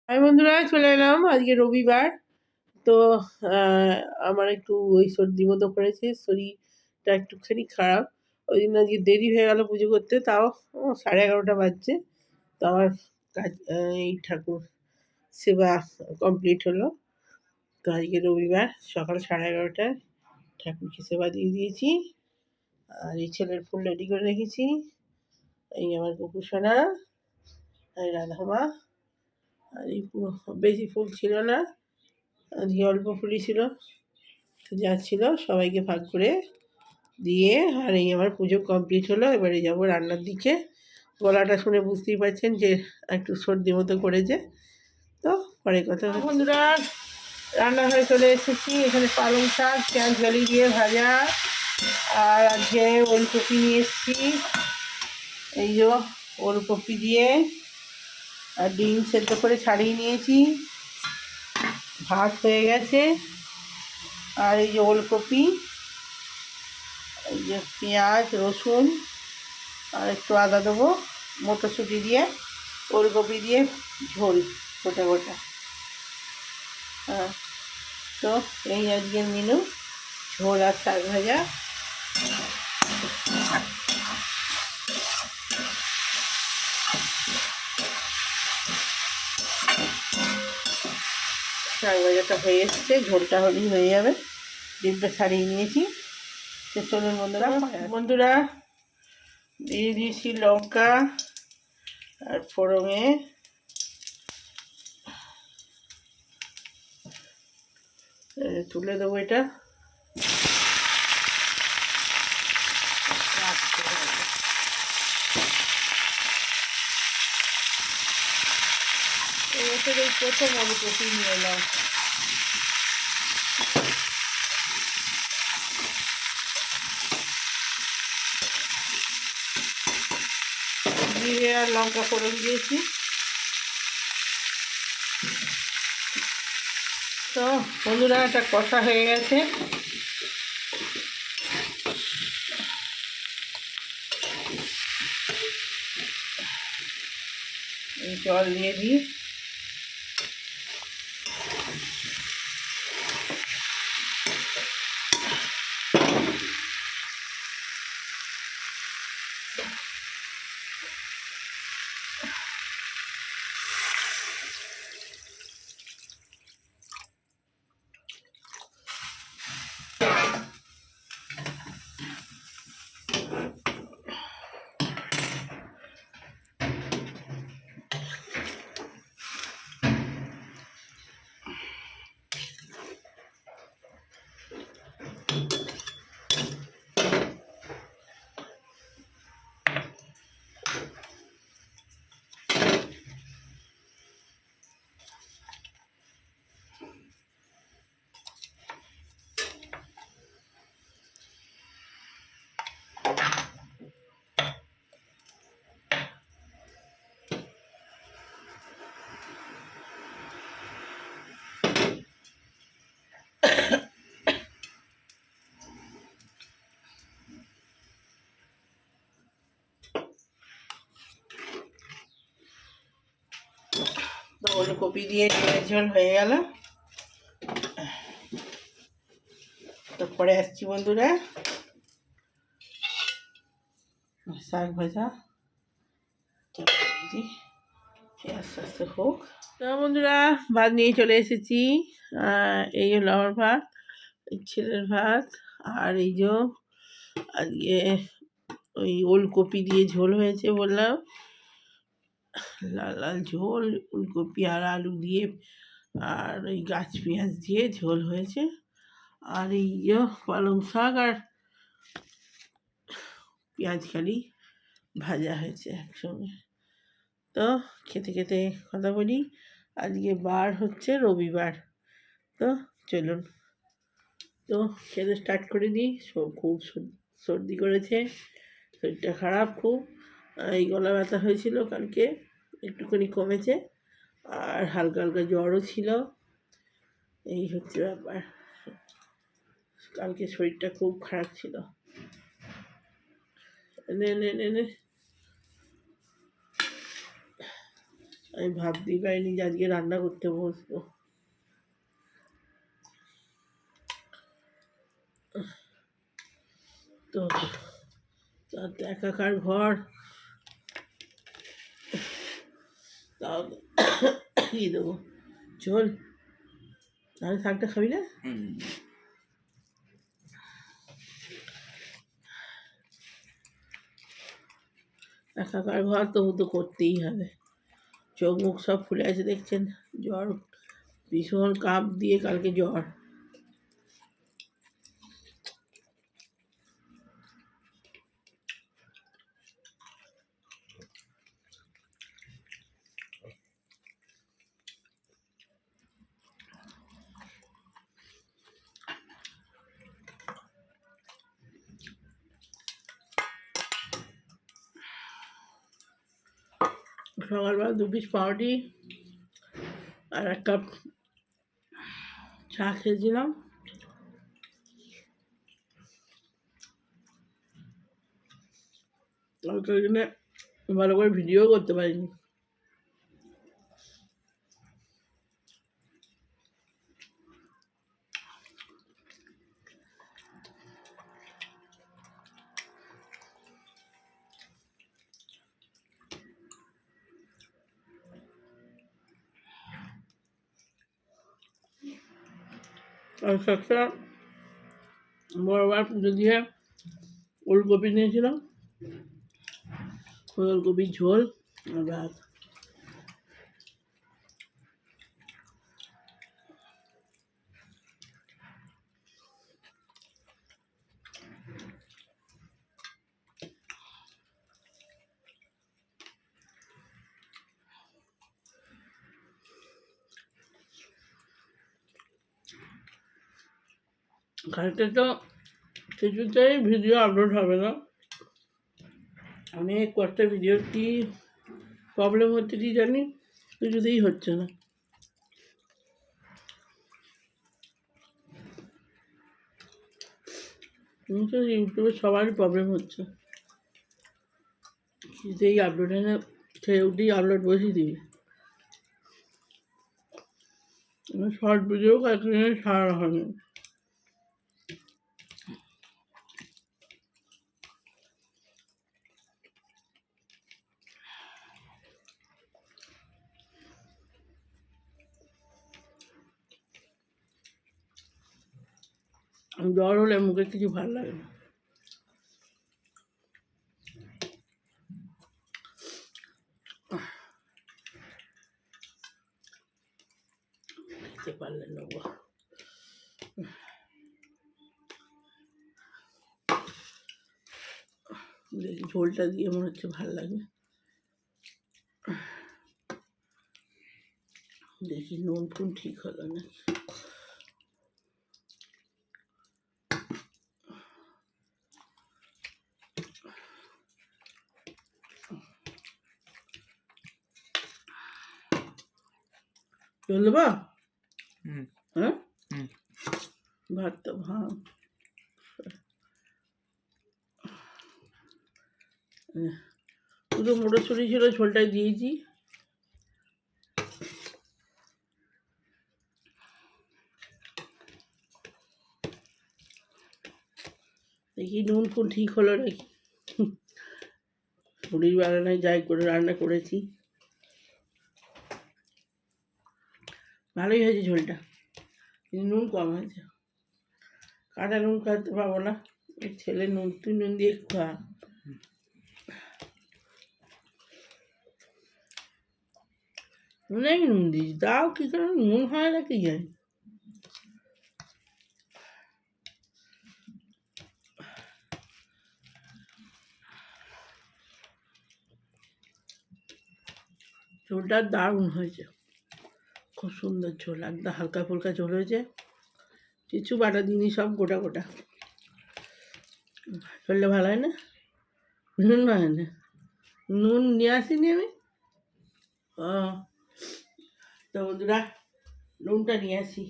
আমি বন্ধুরা চলে এলাম আজকে রবিবার। তো আমার একটু ওই সর্দি মতো করেছে, শরীরটা একটুখানি খারাপ। ওই জন্য আজকে দেরি হয়ে গেল পুজো করতে, তাও 11:30 বাজছে। তো আমার কাজ এই ঠাকুর সেবা কমপ্লিট হলো। তো আজকে রবিবার সকাল 11:30টায় ঠাকুরকে সেবা দিয়ে দিয়েছি। আর এই ছেলের ফুল রেডি করে রেখেছি। এই আমার কুকুরসোনা, আর রাধামা। আর এই পুরো বেশি ফুল ছিল না, আজকে অল্প ফুলই ছিল। তো যা ছিল সবাইকে ভাগ করে দিয়ে, আর এই আমার পুজো কমপ্লিট হলো। এবারে যাব রান্নার দিকে। গলাটা শুনে বুঝতেই পারছেন যে একটু সর্দি মতো করেছে। তো পরে কথা হচ্ছে। বন্ধুরা রান্নাঘরে চলে এসেছি। এখানে পালং শাক পেঁয়াজ গালি দিয়ে ভাজা, আর আজকে ওলকপি নিয়ে এসেছি। এই যে ওলকপি দিয়ে আর ডিম সেদ্ধ করে ছাড়িয়ে নিয়েছি। ভাত হয়ে গেছে। আর এই যে ওলকপি, এই যে পেঁয়াজ রসুন আর একটু আদা দেবো, মটরশুঁটি দিয়ে ওলকপি দিয়ে ঝোল গোটা গোটা। হ্যাঁ, তো এই আজকের মেনু, ঝোল আর শাক ভাজা। শাক ভাজাটা হয়ে এসছে, ঝোলটা হলেই হয়ে যাবে। ডিমটা ছাড়িয়ে নিয়েছি। তো চলুন বন্ধুরা দিয়ে দিয়েছি লঙ্কা আর ফোড়নে তুলে দেবো এটা। এবছর এই প্রথম ওলকপি নিয়ে এলাম। জিরে আর লঙ্কা ফোড়ন দিয়েছি। তো বন্ধুরা একটা কষা হয়ে গেছে। জল দিয়ে দিই। তো ওলকপি দিয়ে ডিমের ঝোল হয়ে গেল। তারপরে আসছি বন্ধুরা শাক ভাজা। আস্তে আস্তে হোক। তো বন্ধুরা ভাত নিয়ে চলে এসেছি। এই হলো আমার ভাত, এই ছেলের ভাত। আর এই যে আজকে ওই ওলকপি দিয়ে ঝোল হয়েছে বললাম, লাল লাল ঝোল, ওলকপি আর আলু দিয়ে আর ওই গাছ পেঁয়াজ দিয়ে ঝোল হয়েছে। আর এই যে পালং শাক আর পেঁয়াজ কালি ভাজা হয়েছে একসঙ্গে। তো খেতে খেতে কথা বলি। আজকে বার হচ্ছে রবিবার। তো চলুন, তো খেতে স্টার্ট করে দিই। খুব সর্দি করেছে, শরীরটা খারাপ খুব। এই গলা ব্যথা হয়েছিল কালকে, একটুখানি কমেছে। আর হালকা হালকা জ্বরও ছিল। এই হচ্ছে ব্যাপার, কালকে শরীরটা খুব খারাপ ছিল। এনে আমি ভাবতেই পারিনি যে আজকে রান্না করতে বসবো। তো তার তো একাকার ঘর, তাও কি দেবো, চল তাহলে শাকটা খাবি না? একাকার ঘর তবু তো করতেই হবে। চোখ মুখ সব ফুলে আছে দেখছেন, জ্বর, ভীষণ কাঁপ দিয়ে কালকে জ্বর। সকালবেলা 2 পিস পাউরুটি আর 1 কাপ চা খেয়েছিলাম। আমি তো ওই জন্য ভালো করে ভিডিও করতে পারিনি। আর শাকটা বড়বার পুজো দিয়ে ওলকপি নিয়েছিলাম, ওলকপির ঝোল আর ভাত। কালকে তো কিছুতেই ভিডিও আপলোড হবে না, অনেক কষ্টে ভিডিওর কি প্রবলেম হচ্ছে কি জানি, কিছুতেই হচ্ছে না। কিন্তু ইউটিউবে সবারই প্রবলেম হচ্ছে, কিছুতেই আপলোড হয় না, সে উঠেই আপলোড বসিয়ে দিবি। শর্ট ভিডিও কয়েকদিন ছাড়া হয়নি। জ্বর হলে মুখে কিছু ভালো লাগে না। খেতে পারলে নেবো। দেখি ঝোলটা দিয়ে মনে হচ্ছে ভালো লাগবে। দেখি নুন ফুন ঠিক হলো না। জল দেবা? হ্যাঁ, ভাতটা পুরো মোটরছুরি ছিল, ঝোলটাই দিয়েছি। দেখি নুন ফুন ঠিক হলো নাকি। শরীর ভালো নাই, যাই করে রান্না করেছি, ভালোই হয়েছে ঝোলটা, কিন্তু নুন কম হয়েছে। কাঁচা নুন খাইতে পাবো না, ছেলে নুন, তুই নুন দিয়ে খা। অনেক নুন দিয়েছি, তাও কী করে নুন হয় না কি জানি। ঝোলটা দারুণ হয়েছে, খুব সুন্দর ঝোল, একদম হালকা ফুলকা ঝোল হয়েছে, কিছু বাটা দিইনি, সব গোটা গোটা। ঝোলটা ভালো হয় না, নুন হয় না, নুন নিয়ে আসিনি আমি। ও তো বন্ধুরা, নুনটা নিয়ে আসি।